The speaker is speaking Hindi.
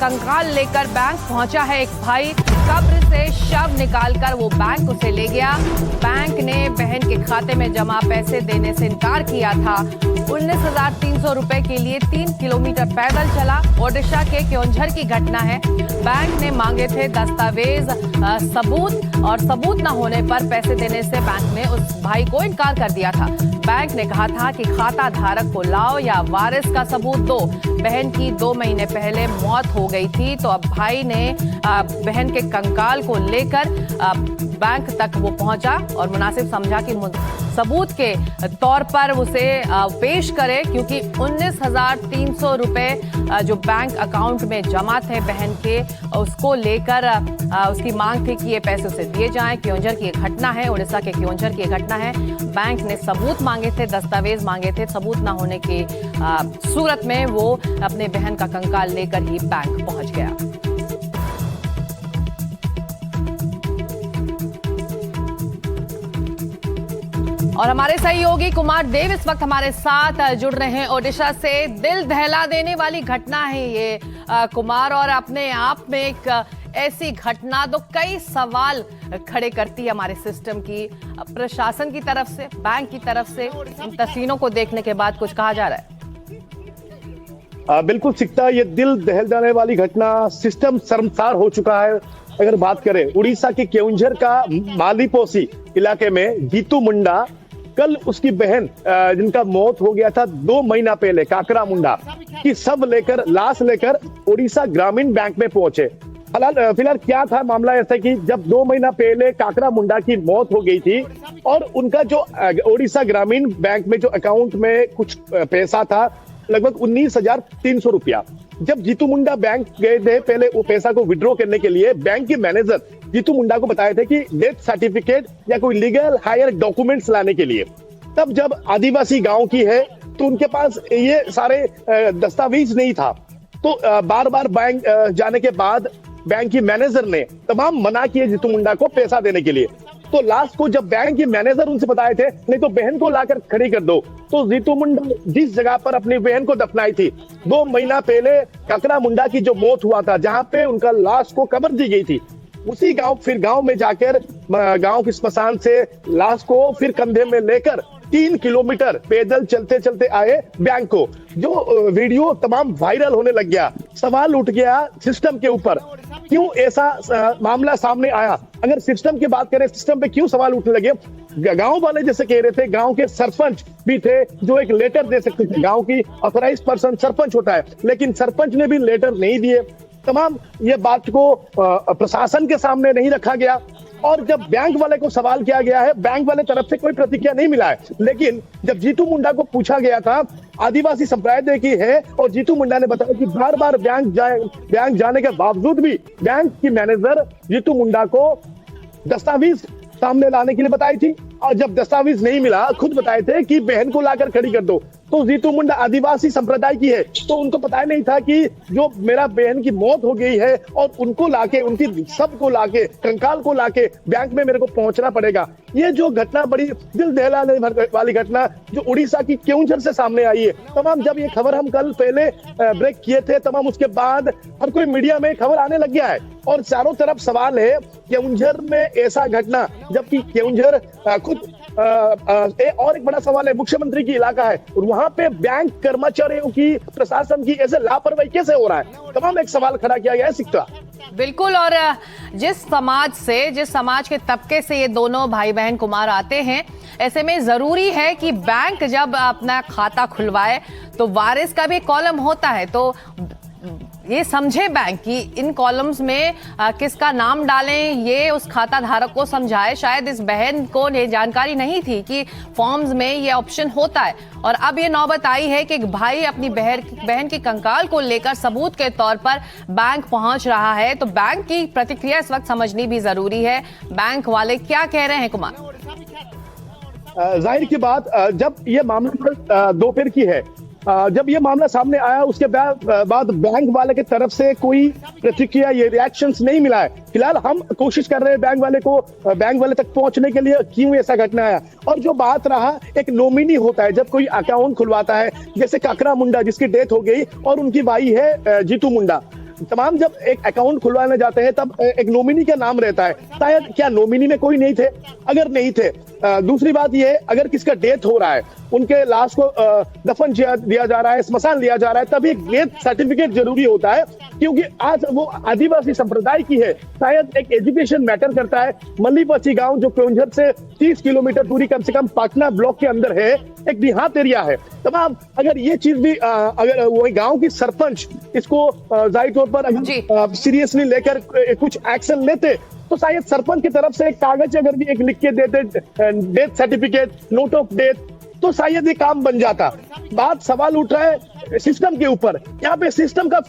कंकाल लेकर बैंक पहुंचा है एक भाई। कब्र से शव निकालकर वो बैंक उसे ले गया। बैंक ने बहन के खाते में जमा पैसे देने से इनकार किया था। 19,300 रुपए के लिए 3 किलोमीटर पैदल चला। ओडिशा के क्योंझर की घटना है। बैंक ने मांगे थे दस्तावेज, सबूत, और सबूत न होने पर पैसे देने से बैंक ने उस भाई को इनकार कर दिया था। बैंक ने कहा था कि खाता धारक को लाओ या वारिस का सबूत दो। बहन की 2 महीने पहले मौत हो गई थी, तो अब भाई ने बहन के कंकाल को लेकर बैंक तक वो पहुंचा और मुनासिब समझा कि सबूत के तौर पर उसे पेश करे, क्योंकि 19,300 रुपए जो बैंक अकाउंट में जमा थे बहन के, उसको लेकर उसकी मांग थी कि ये पैसे उसे दिए जाएं। क्योंझर की एक घटना है, उड़ीसा के क्योंझर की एक घटना है। बैंक ने सबूत मांगे थे, दस्तावेज मांगे थे। सबूत न होने की सूरत में वो अपने बहन का कंकाल लेकर ही बैंक पहुंच गया। और हमारे सहयोगी कुमार देव इस वक्त हमारे साथ जुड़ रहे हैं ओडिशा से। दिल दहला देने वाली घटना है ये कुमार, और अपने आप में एक ऐसी घटना तो कई सवाल खड़े करती है हमारे सिस्टम की, प्रशासन की तरफ से, बैंक की तरफ से। इन तस्वीरों को देखने के बाद कुछ कहा जा रहा है? बिल्कुल सिकता, ये दिल दहल जाने वाली घटना, सिस्टम शर्मसार हो चुका है। अगर बात करें उड़ीसा के क्योंझर का मालीपोसी इलाके में जीतू मुंडा, कल उसकी बहन जिनका मौत हो गया था 2 महीना पहले, काकरा मुंडा की सब लेकर, लाश लेकर उड़ीसा ग्रामीण बैंक में पहुंचे। फिलहाल क्या था मामला, ऐसा कि जब 2 महीना पहले काकरा मुंडा की मौत हो गई थी और उनका जो उड़ीसा ग्रामीण बैंक में जो अकाउंट में कुछ पैसा था, लगभग 19,300 रुपया, जब जीतू मुंडा बैंक गए थे पहले वो पैसा को विड्रॉ करने के लिए, बैंक के मैनेजर जीतू मुंडा को बताए थे कि डेथ सर्टिफिकेट या कोई लीगल हायर डॉक्यूमेंट्स लाने के लिए। तब जब आदिवासी गांव की है तो उनके पास ये सारे दस्तावेज नहीं था, तो बार बार बैंक जाने के बाद बैंक की मैनेजर ने तमाम मना किए जीतू मुंडा को पैसा देने के लिए। तो लास्ट को जब बैंक के मैनेजर उनसे बताए थे नहीं तो बहन को लाकर खड़ी कर दो, तो जीतू मुंडा जिस जगह पर अपनी बहन को दफनाई थी 2 महीना पहले, काकरा मुंडा की जो मौत हुआ था, जहां पे उनका लाश को कब्र दी गई थी, उसी गांव, फिर गांव में जाकर गांव के स्मशान से लाश को फिर कंधे में लेकर 3 किलोमीटर पैदल चलते चलते आए बैंक को। जो वीडियो तमाम वायरल होने लग गया। सवाल उठ गया सिस्टम के ऊपर, क्यों ऐसा मामला सामने आया? अगर सिस्टम की बात करें, सिस्टम पे क्यों सवाल उठने लगे? गांव वाले जैसे कह रहे थे, गांव के सरपंच भी थे जो एक लेटर दे सकते थे, गांव की ऑथराइज्ड पर्सन सरपंच होता है, लेकिन सरपंच ने भी लेटर नहीं दिए। तमाम ये बात को प्रशासन के सामने नहीं रखा गया, और जब बैंक वाले को सवाल किया गया है, बैंक वाले तरफ से कोई प्रतिक्रिया नहीं मिला है। लेकिन जब जीतू मुंडा को पूछा गया था, आदिवासी संप्रदाय की है, और जीतू मुंडा ने बताया कि बार बार बैंक जाने के बावजूद भी बैंक की मैनेजर जीतू मुंडा को दस्तावेज सामने लाने के लिए बताई थी, और जब दस्तावेज नहीं मिला, खुद बताए थे कि बहन को लाकर खड़ी कर दो। तो जीतू मुंडा आदिवासी संप्रदाय की है, तो उनको पता नहीं था कि जो मेरा बहन की मौत हो गई है और उनको लाके, उनकी सब को लाके, कंकाल को लाके बैंक में मेरे को पहुंचना पड़ेगा। ये जो घटना, बड़ी दिल दहलाने वाली घटना जो उड़ीसा की क्योंझर से सामने आई है। तमाम जब ये खबर हम कल पहले ब्रेक किए थे, तमाम उसके बाद हर कोई मीडिया में खबर आने लग गया है, और चारों तरफ सवाल है क्योंझर में ऐसा घटना, जबकि क्योंझर खुद और एक बड़ा सवाल है, मुख्यमंत्री की इलाका है, और वहां पे बैंक कर्मचारियों की, प्रशासन की ऐसे लापरवाही कैसे हो रहा है? तमाम एक सवाल खड़ा किया गया है सिक्का। बिल्कुल, और जिस समाज के तबके से ये दोनों भाई बहन कुमार आते हैं, ऐसे में जरूरी है कि बैंक जब अपना खाता खुलवाए तो वारिस का भी कॉलम होता है, तो ये समझे बैंक कि इन कॉलम्स में किसका नाम डालें, ये उस खाता धारक को समझाए। शायद इस बहन को ये जानकारी नहीं थी कि फॉर्म्स में ये ऑप्शन होता है, और अब ये नौबत आई है कि एक भाई अपनी बहन की कंकाल को लेकर सबूत के तौर पर बैंक पहुंच रहा है। तो बैंक की प्रतिक्रिया इस वक्त समझनी भी जरूरी है। बैंक वाले क्या कह रहे हैं कुमार? जाहिर की बात, जब ये मामला दोपहर की है, जब ये मामला सामने आया, उसके बाद बैंक वाले की तरफ से कोई प्रतिक्रिया, ये रिएक्शंस नहीं मिला है। फिलहाल हम कोशिश कर रहे हैं बैंक वाले तक पहुंचने के लिए, क्यों ऐसा घटना आया। और जो बात रहा, एक नॉमिनी होता है जब कोई अकाउंट खुलवाता है, जैसे काकरा मुंडा जिसकी डेथ हो गई और उनकी भाई है जीतू मुंडा, तमाम जब एक अकाउंट खुलवाने जाते हैं तब एक नॉमिनी का नाम रहता है। शायद क्या नॉमिनी में कोई नहीं थे? अगर नहीं थे, दूसरी बात ये, अगर किसका डेथ हो रहा है, उनके लाश को दफन दिया जा रहा है, स्मशान लिया जा रहा है, तभी एक डेथ सर्टिफिकेट जरूरी होता है, क्योंकि आज वो आदिवासी संप्रदाय की है। शायद एक एजुकेशन मैटर करता है। मल्लीपची गांव जो केवंझर से 30 किलोमीटर दूरी कम से कम पाटना ब्लॉक के अंदर है, एक देहात एरिया है। तमाम अगर ये चीज भी अगर वही गांव की सरपंच इसको जाहिर तौर पर अगर सीरियसली लेकर कुछ एक्शन लेते, तो शायद सरपंच की तरफ से एक कागज अगर भी एक लिख के देते, death certificate, note of death, तो शायद ये काम बन जाता। बात सवाल उठ रहा है सिस्टम के ऊपर। यहाँ पे सिस्टम का